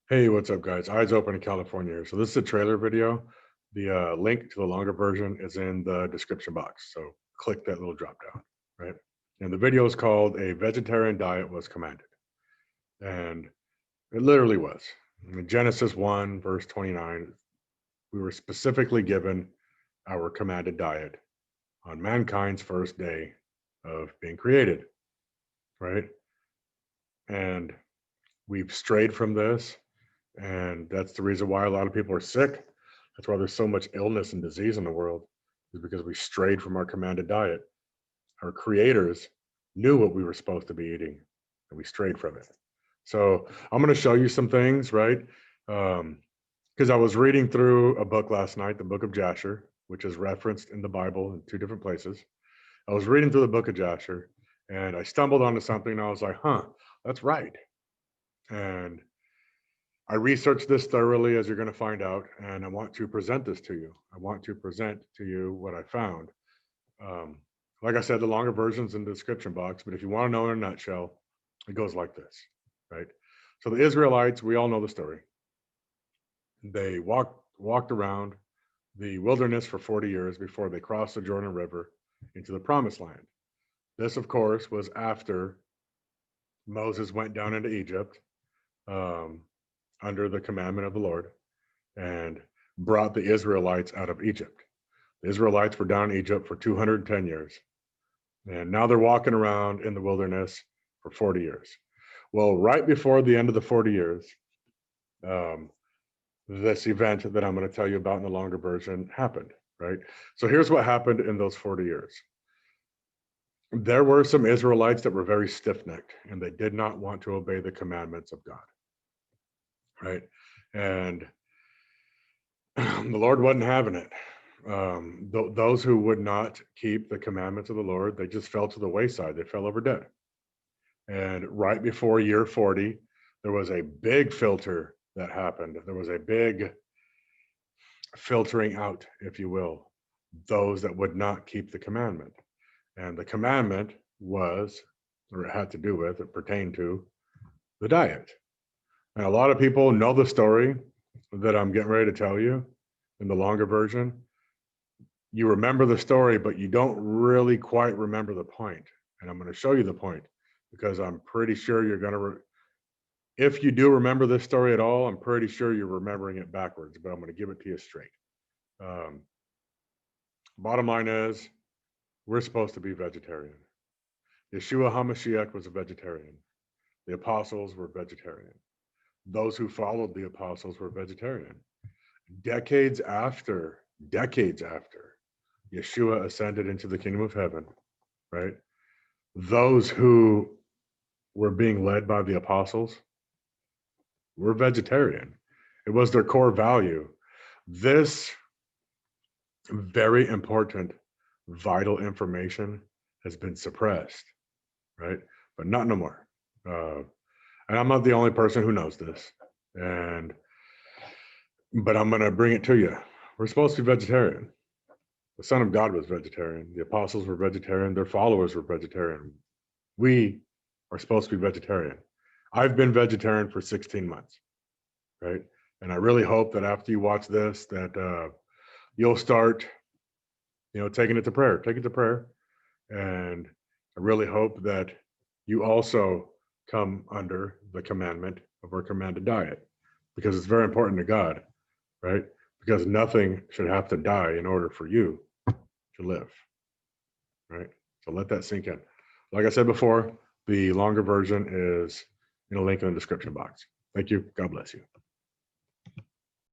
Hey, what's up, guys? Eyes open in California here. So this is a trailer video. The link to the longer version is in the description box. So click that little drop down, right? And the video is called "A Vegetarian Diet Was Commanded," and it literally was. In Genesis 1, verse 29, we were specifically given our commanded diet on mankind's first day of being created, right? And we've strayed from this. And that's the reason why a lot of people are sick. That's why there's so much illness and disease in the world, is because we strayed from our commanded diet. Our creators knew what we were supposed to be eating, and we strayed from it. So I'm going to show you some things, right? Because I was reading through a book last night, the book of Jasher, which is referenced in the Bible in two different places. I was reading through the book of Jasher, and I stumbled onto something, and I was like, huh, that's right. And I researched this thoroughly, as you're going to find out, and I want to present this to you. I want to present to you what I found. Um, like I said, the longer version's in the description box, but if you want to know in a nutshell, it goes like this, right? So the Israelites, we all know the story. They walked around the wilderness for 40 years before they crossed the Jordan River into the Promised Land. This, of course, was after Moses went down into Egypt. Under the commandment of the Lord, and brought the Israelites out of Egypt. The Israelites were down in Egypt for 210 years, and now they're walking around in the wilderness for 40 years. Well, right before the end of the 40 years, this event that I'm going to tell you about in the longer version happened, right? So here's what happened in those 40 years. There were some Israelites that were very stiff-necked, and they did not want to obey the commandments of God, right? And the Lord wasn't having it. Those who would not keep the commandments of the Lord, they just fell to the wayside. They fell over dead. And right before year 40, there was a big filter that happened. There was a big filtering out, if you will, those that would not keep the commandment. And the commandment was, or it had to do with, it pertained to the diet. And a lot of people know the story that I'm getting ready to tell you in the longer version. You remember the story, but you don't really quite remember the point. And I'm going to show you the point, because I'm pretty sure you're going to, if you do remember this story at all, I'm pretty sure you're remembering it backwards, but I'm going to give it to you straight. Bottom line is, we're supposed to be vegetarian. Yeshua HaMashiach was a vegetarian. The apostles were vegetarian. Those who followed the apostles were vegetarian. Decades after Yeshua ascended into the kingdom of heaven, right? Those who were being led by the apostles were vegetarian. It was their core value. This very important, vital information has been suppressed, right? But not no more. And I'm not the only person who knows this. But I'm going to bring it to you. We're supposed to be vegetarian. The Son of God was vegetarian. The apostles were vegetarian. Their followers were vegetarian. We are supposed to be vegetarian. I've been vegetarian for 16 months, right? And I really hope that after you watch this, that you'll start, taking it to prayer. Take it to prayer. And I really hope that you also come under the commandment of our commanded diet, because it's very important to God, right? Because nothing should have to die in order for you to live, right? So let that sink in. Like I said before, the longer version is in a link in the description box. Thank you. God bless you.